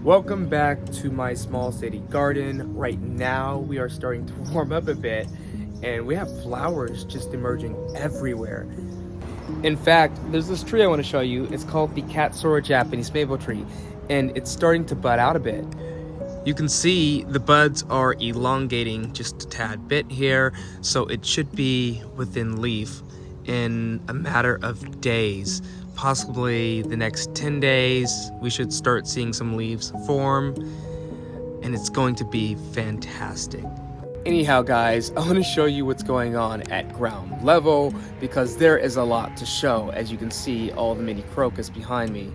Welcome back to my small city garden. Right now we are starting to warm up a bit and we have flowers just emerging everywhere. In fact, there's this tree I want to show you. It's called the Katsura Japanese maple tree and it's starting to bud out a bit. You can see the buds are elongating just a tad bit here, so it should be within leaf in a matter of days. Possibly the next 10 days, we should start seeing some leaves form, and it's going to be fantastic. Anyhow, guys, I want to show you what's going on at ground level because there is a lot to show. As you can see, all the mini crocus behind me.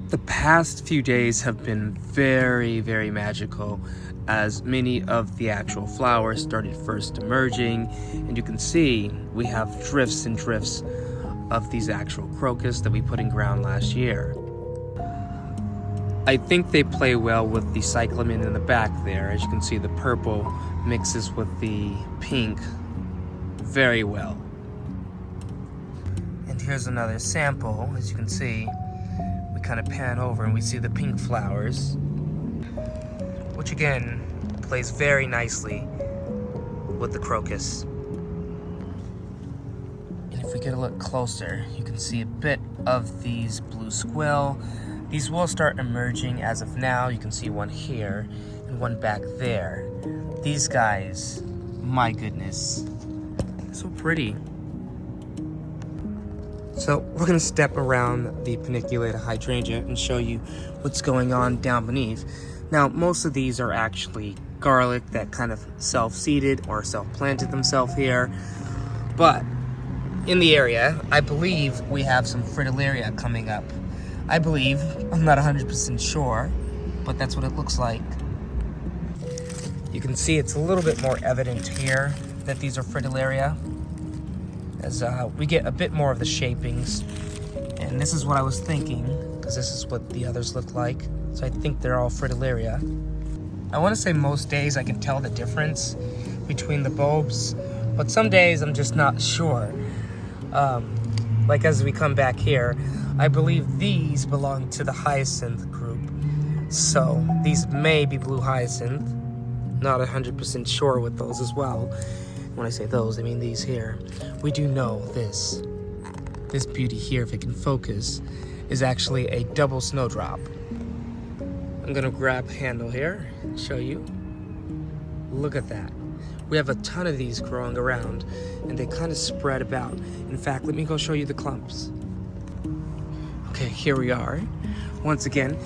The past few days have been very, very magical as many of the actual flowers started first emerging, and you can see we have drifts and drifts of these actual crocus that we put in ground last year. I think they play well with the cyclamen in the back there. As you can see, the purple mixes with the pink very well. And here's another sample. As you can see, we kind of pan over and we see the pink flowers, which again plays very nicely with the crocus. If we get a look closer, you can see a bit of these blue squill. These will start emerging as of now. You can see one here and one back there. These guys, my goodness, so pretty. So we're gonna step around the paniculated hydrangea and show you what's going on down beneath. Now, most of these are actually garlic that kind of self-seeded or self-planted themselves here, but in the area, I believe we have some fritillaria coming up. I believe, I'm not 100% sure, but that's what it looks like. You can see it's a little bit more evident here that these are fritillaria, as we get a bit more of the shapings. And this is what I was thinking, because this is what the others look like. So I think they're all fritillaria. I want to say most days I can tell the difference between the bulbs, but some days I'm just not sure. Like as we come back here, I believe these belong to the hyacinth group. So these may be blue hyacinth. Not 100% sure with those as well. When I say those, I mean these here. We do know this. This beauty here, if it can focus, is actually a double snowdrop. I'm gonna grab a handle here and show you. Look at that. We have a ton of these growing around and they kind of spread about. In fact, let me go show you the clumps. Okay, here we are. Once again,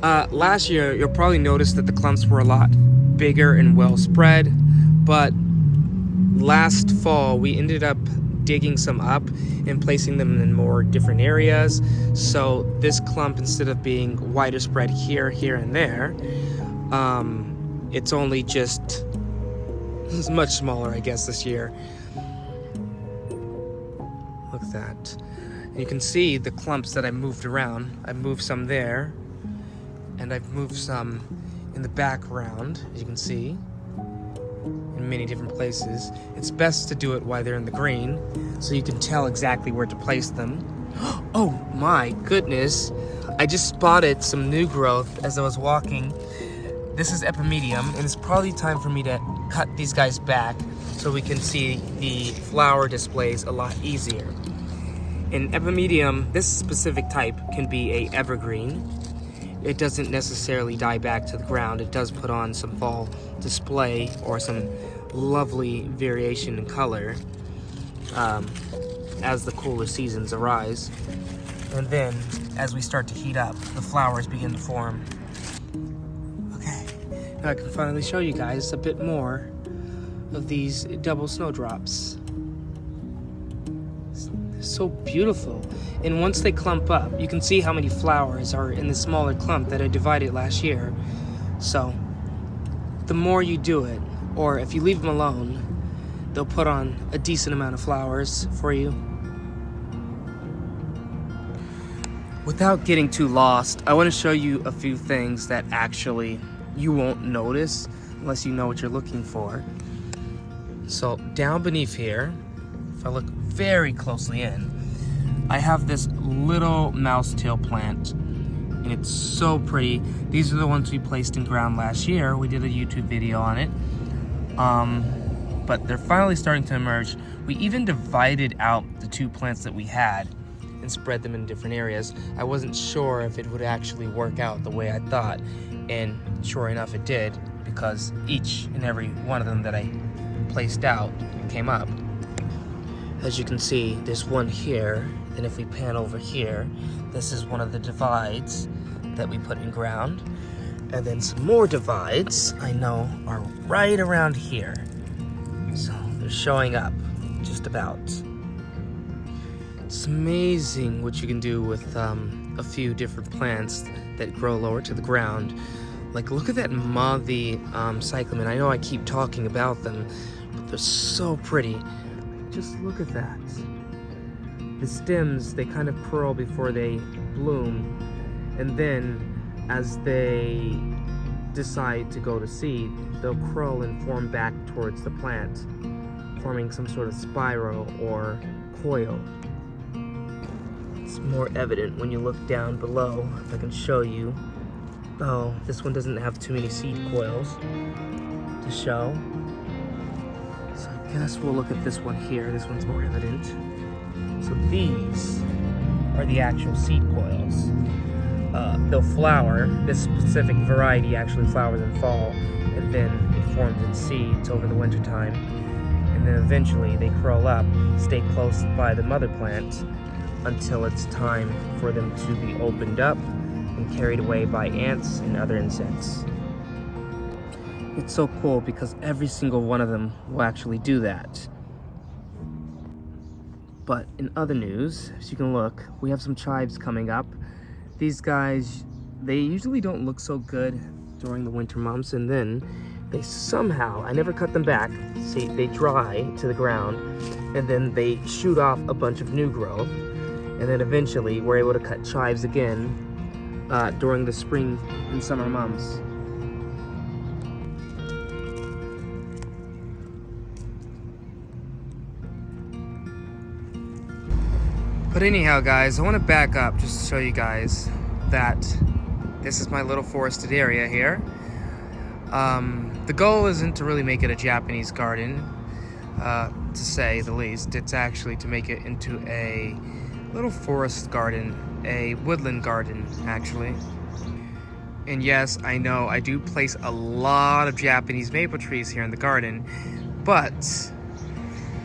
last year, you'll probably notice that the clumps were a lot bigger and well spread, but last fall, we ended up digging some up and placing them in more different areas. So this clump, instead of being wider spread here, here, and there, it's only just it's much smaller, I guess, this year. Look at that. And you can see the clumps that I moved around. I moved some there, and I've moved some in the background, as you can see, in many different places. It's best to do it while they're in the green, so you can tell exactly where to place them. Oh my goodness! I just spotted some new growth as I was walking. This is epimedium, and it's probably time for me to cut these guys back so we can see the flower displays a lot easier. In epimedium, this specific type can be a evergreen. It doesn't necessarily die back to the ground. It does put on some fall display or some lovely variation in color as the cooler seasons arise. And then, as we start to heat up, the flowers begin to form. Okay, now I can finally show you guys a bit more of these double snowdrops. They're so beautiful. And once they clump up, you can see how many flowers are in the smaller clump that I divided last year. So, the more you do it, or if you leave them alone, they'll put on a decent amount of flowers for you. Without getting too lost, I want to show you a few things that actually you won't notice unless you know what you're looking for. So down beneath here, if I look very closely in, I have this little mousetail plant, and it's so pretty. These are the ones we placed in ground last year. We did a YouTube video on it. But they're finally starting to emerge. We even divided out the two plants that we had and spread them in different areas. I wasn't sure if it would actually work out the way I thought, and sure enough it did, because each and every one of them that I placed out came up. As you can see, there's one here, and if we pan over here, this is one of the divides that we put in ground. And then some more divides, I know, are right around here. So they're showing up, just about. It's amazing what you can do with a few different plants that grow lower to the ground. Like, look at that mothy cyclamen. I know I keep talking about them, but they're so pretty. Just look at that. The stems, they kind of curl before they bloom, and then as they decide to go to seed, they'll curl and form back towards the plant, forming some sort of spiral or coil. It's more evident when you look down below. If I can show you. Oh, this one doesn't have too many seed coils to show. So I guess we'll look at this one here. This one's more evident. So these are the actual seed coils. They'll flower. This specific variety actually flowers in fall, and then it forms in seeds over the winter time. And then eventually they curl up, stay close by the mother plant until it's time for them to be opened up and carried away by ants and other insects. It's so cool because every single one of them will actually do that. But in other news, as you can look, we have some chives coming up. These guys, they usually don't look so good during the winter months, and then they somehow, I never cut them back, see, they dry to the ground, and then they shoot off a bunch of new growth, and then eventually we're able to cut chives again during the spring and summer months. But anyhow, guys, I want to back up just to show you guys that this is my little forested area here. The goal isn't to really make it a Japanese garden, to say the least. It's actually to make it into a little forest garden, a woodland garden, actually. And yes, I know I do place a lot of Japanese maple trees here in the garden, but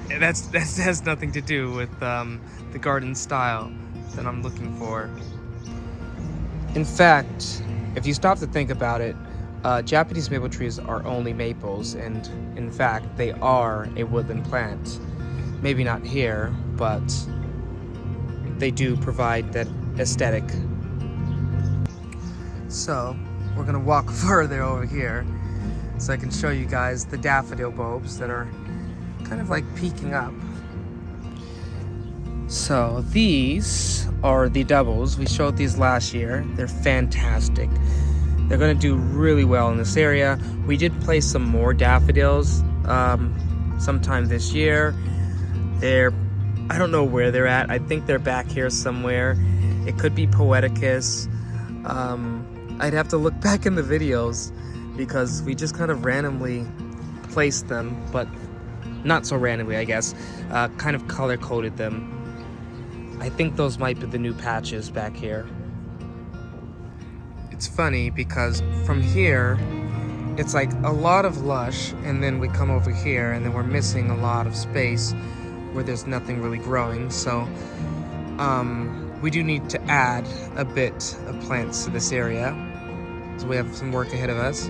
that has nothing to do with the garden style that I'm looking for. In fact, if you stop to think about it, Japanese maple trees are only maples, and in fact, they are a woodland plant. Maybe not here, but they do provide that aesthetic. So, we're gonna walk further over here so I can show you guys the daffodil bulbs that are kind of like peeking up. So these are the doubles. We showed these last year. They're fantastic. They're going to do really well in this area. We did place some more daffodils sometime this year. I don't know where they're at. I think they're back here somewhere. It could be Poeticus. I'd have to look back in the videos because we just kind of randomly placed them, but not so randomly, I guess. Kind of color-coded them. I think those might be the new patches back here. It's funny because from here, it's like a lot of lush, and then we come over here and then we're missing a lot of space where there's nothing really growing. So we do need to add a bit of plants to this area, so we have some work ahead of us.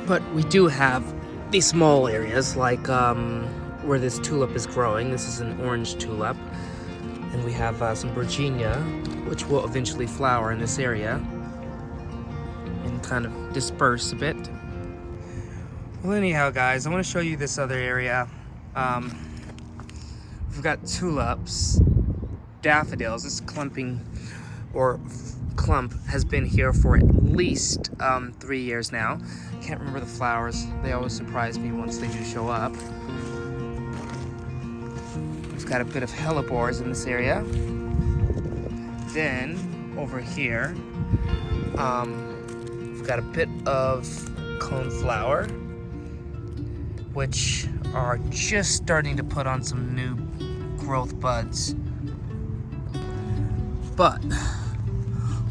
But we do have these small areas like where this tulip is growing. This is an orange tulip, and we have some Virginia, which will eventually flower in this area and kind of disperse a bit. Well, anyhow, guys, I want to show you this other area. We've got tulips, daffodils. This clumping or clump has been here for at least 3 years now. Can't remember the flowers. They always surprise me once they do show up. We've got a bit of hellebores in this area. Then over here, we've got a bit of coneflower, which are just starting to put on some new growth buds. But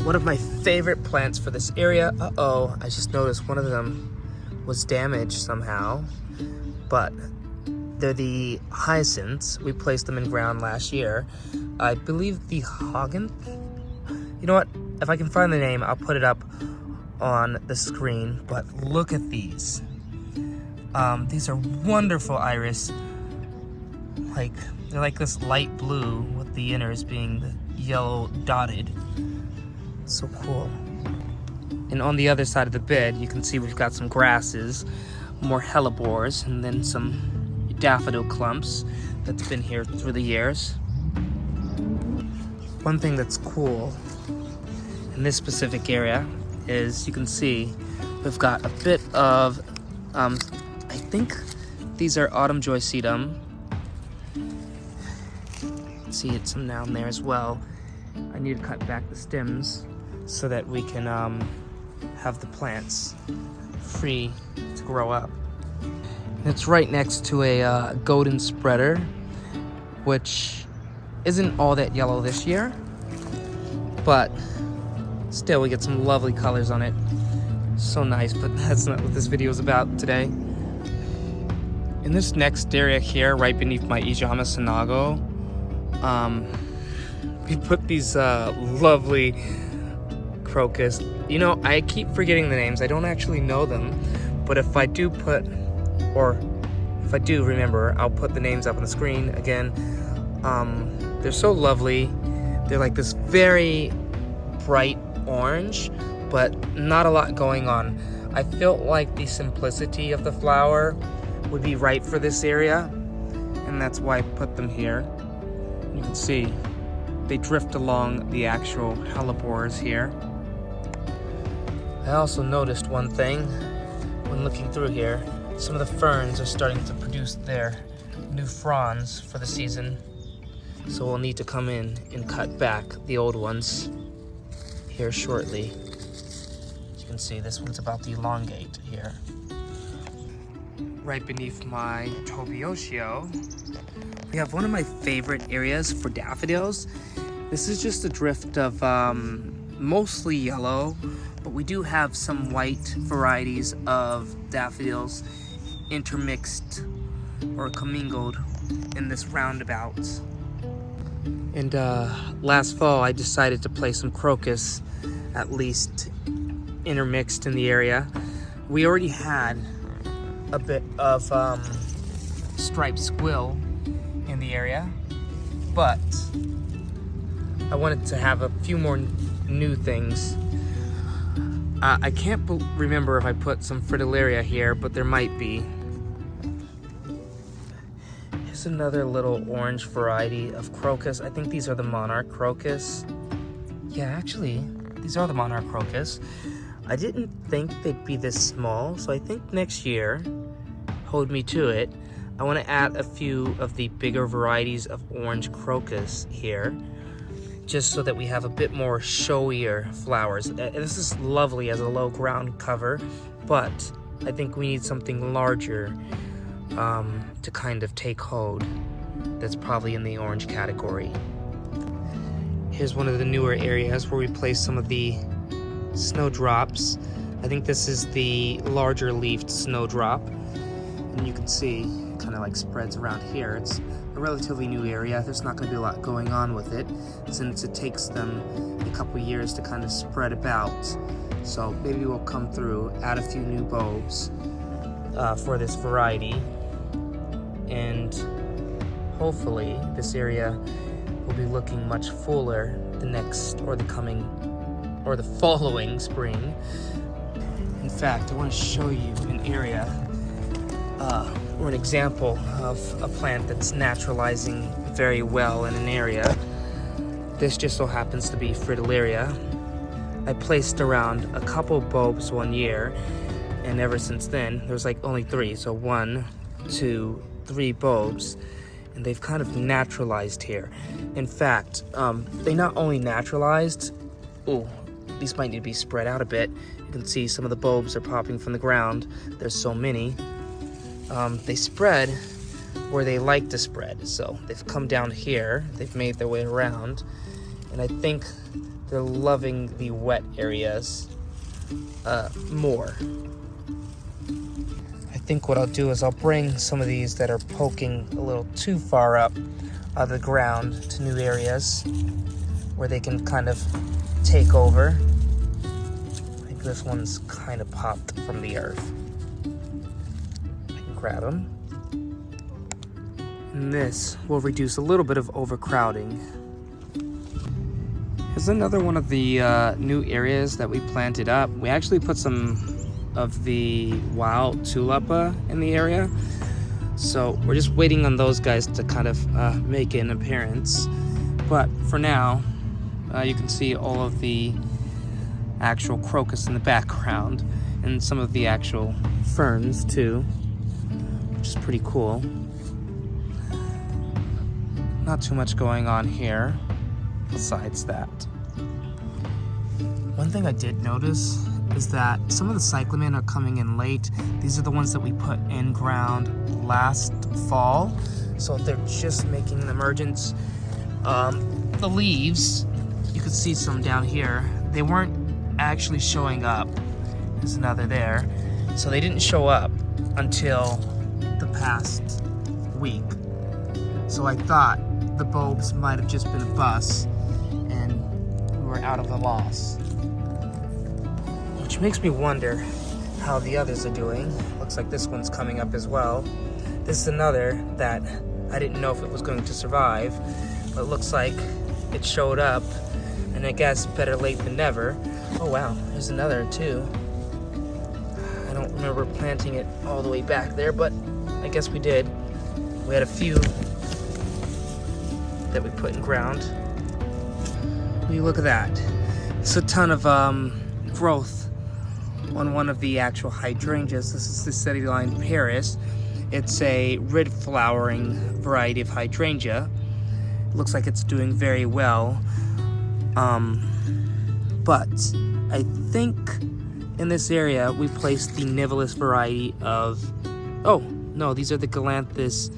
one of my favorite plants for this area, I just noticed one of them was damaged somehow, but they're the hyacinths. We placed them in ground last year. I believe the Hagen. You know what? If I can find the name, I'll put it up on the screen. But look at these. These are wonderful iris. They're like this light blue with the inners being the yellow dotted. So cool. And on the other side of the bed, you can see we've got some grasses, more hellebores, and then some daffodil clumps that's been here through the years. One thing that's cool in this specific area is you can see we've got a bit of, I think these are autumn joycetum. See it's some down there as well. I need to cut back the stems so that we can have the plants free to grow up. And it's right next to a golden spreader, which isn't all that yellow this year, but still we get some lovely colors on it. So nice, but that's not what this video is about today. In this next area here, right beneath my Ijama Sanago, we put these lovely crocus. You know, I keep forgetting the names. I don't actually know them, but if I do remember, I'll put the names up on the screen again. They're so lovely. They're like this very bright orange, but not a lot going on. I felt like the simplicity of the flower would be right for this area, and that's why I put them here. You can see they drift along the actual hellebores here. I also noticed one thing when looking through here. Some of the ferns are starting to produce their new fronds for the season, so we'll need to come in and cut back the old ones here shortly. As you can see, this one's about to elongate here. Right beneath my Tobiosio, we have one of my favorite areas for daffodils. This is just a drift of mostly yellow, but we do have some white varieties of daffodils intermixed or commingled in this roundabout. And last fall I decided to place some crocus at least intermixed in the area. We already had a bit of striped squill in the area, but I wanted to have a few more new things. I can't remember if I put some fritillaria here, but there might be. Here's another little orange variety of crocus. I think these are the monarch crocus. Yeah, actually, these are the monarch crocus. I didn't think they'd be this small, so I think next year, hold me to it, I want to add a few of the bigger varieties of orange crocus here, just so that we have a bit more showier flowers. This is lovely as a low ground cover, but I think we need something larger to kind of take hold. That's probably in the orange category. Here's one of the newer areas where we place some of the snowdrops. I think this is the larger leafed snowdrop, and you can see it kind of like spreads around here. It's a relatively new area. There's not going to be a lot going on with it since it takes them a couple years to kind of spread about. So maybe we'll come through, add a few new bulbs for this variety, and hopefully this area will be looking much fuller the next or the following spring. In fact, I want to show you an area or an example of a plant that's naturalizing very well in an area. This just so happens to be Fritillaria. I placed around a couple bulbs one year, and ever since then, there's like only 3. So 1, 2, 3 bulbs, and they've kind of naturalized here. In fact, they not only naturalized, these might need to be spread out a bit. You can see some of the bulbs are popping from the ground. There's so many. They spread where they like to spread. So they've come down here, they've made their way around, and I think they're loving the wet areas more. I think what I'll do is I'll bring some of these that are poking a little too far up out of the ground to new areas where they can kind of take over. I think this one's kind of popped from the earth. I can grab them. And this will reduce a little bit of overcrowding. Here's another one of the new areas that we planted up. We actually put some of the wild tulipa in the area. So we're just waiting on those guys to kind of make an appearance. But for now, you can see all of the actual crocus in the background and some of the actual ferns too, which is pretty cool. Not too much going on here besides that. One thing I did notice is that some of the cyclamen are coming in late. These are the ones that we put in ground last fall, so they're just making an emergence. The leaves, you could see some down here, they weren't actually showing up. There's another there. So they didn't show up until the past week. So I thought the bulbs might have just been a bust and we were out of the loss. Which makes me wonder how the others are doing. Looks like this one's coming up as well. This is another that I didn't know if it was going to survive, but it looks like it showed up, and I guess better late than never. Oh wow, there's another too. I don't remember planting it all the way back there, but I guess we did. We had a few that we put in ground. Will you look at that? It's a ton of growth on one of the actual hydrangeas. This is the Naturalizing Paris. It's a red flowering variety of hydrangea. It looks like it's doing very well. But I think in this area we placed the nivolus variety of, oh no, these are the galanthus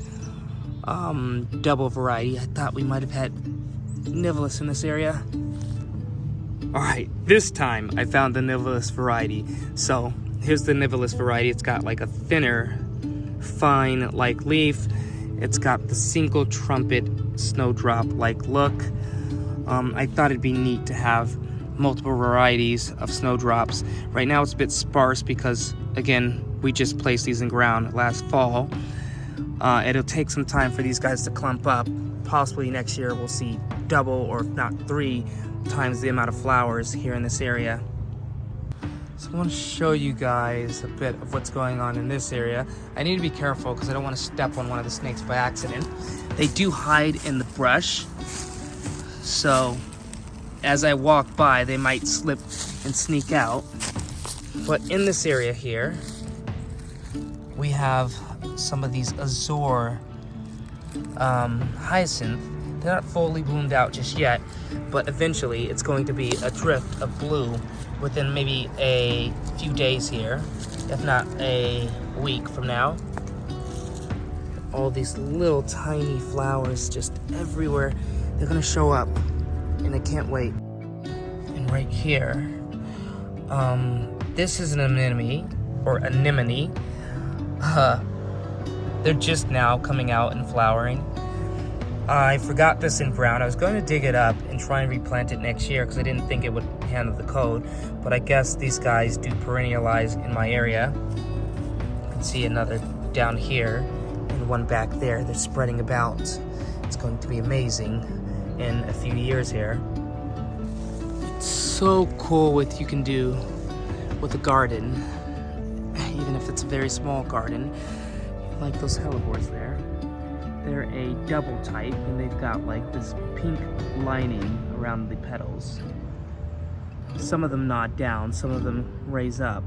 double variety. I thought we might have had nivolus in this area. Alright, this time I found the nivolus variety. So here's the nivolus variety. It's got like a thinner, fine like leaf. It's got the single trumpet snowdrop-like look. I thought it'd be neat to have multiple varieties of snowdrops. Right now it's a bit sparse because, again, we just placed these in ground last fall. It'll take some time for these guys to clump up. Possibly next year we'll see double, or if not 3 times the amount of flowers here in this area. So I want to show you guys a bit of what's going on in this area. I need to be careful because I don't want to step on one of the snakes by accident. They do hide in the brush, so as I walk by they might slip and sneak out. But in this area here we have some of these azure hyacinth. They're not fully bloomed out just yet, but eventually it's going to be a drift of blue within maybe a few days here, if not a week from now. All these little tiny flowers just everywhere. They're gonna show up, and I can't wait. And right here, This is an anemone, or anemone. They're just now coming out and flowering. I forgot this in brown. I was going to dig it up and try and replant it next year because I didn't think it would handle the code, but I guess these guys do perennialize in my area. You can see another down here and one back there. They're spreading about. It's going to be amazing in a few years here. It's so cool what you can do with a garden, even if it's a very small garden, like those hellebores there. They're a double type, and they've got like this pink lining around the petals. Some of them nod down, some of them raise up.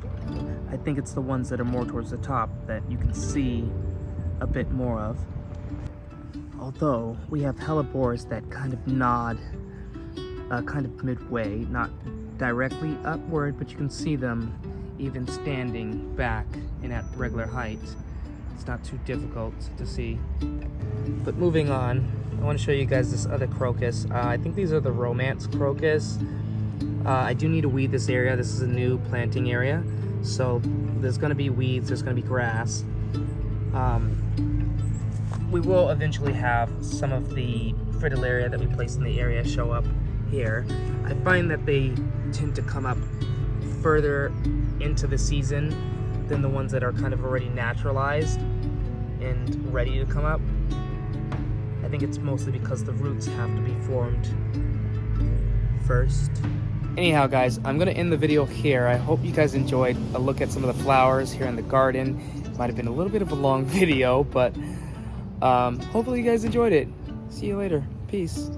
I think it's the ones that are more towards the top that you can see a bit more of. Although we have hellebores that kind of nod kind of midway, not directly upward, but you can see them even standing back and at regular height. It's not too difficult to see. But moving on, I want to show you guys this other crocus. I think these are the romance crocus. I do need to weed this area. This is a new planting area, so there's going to be weeds, there's going to be grass. We will eventually have some of the fritillaria that we placed in the area show up here. I find that they tend to come up further into the season than the ones that are kind of already naturalized and ready to come up. I think it's mostly because the roots have to be formed first. Anyhow guys, I'm gonna end the video here. I hope you guys enjoyed a look at some of the flowers here in the garden. It might have been a little bit of a long video, but hopefully you guys enjoyed it. See you later. Peace.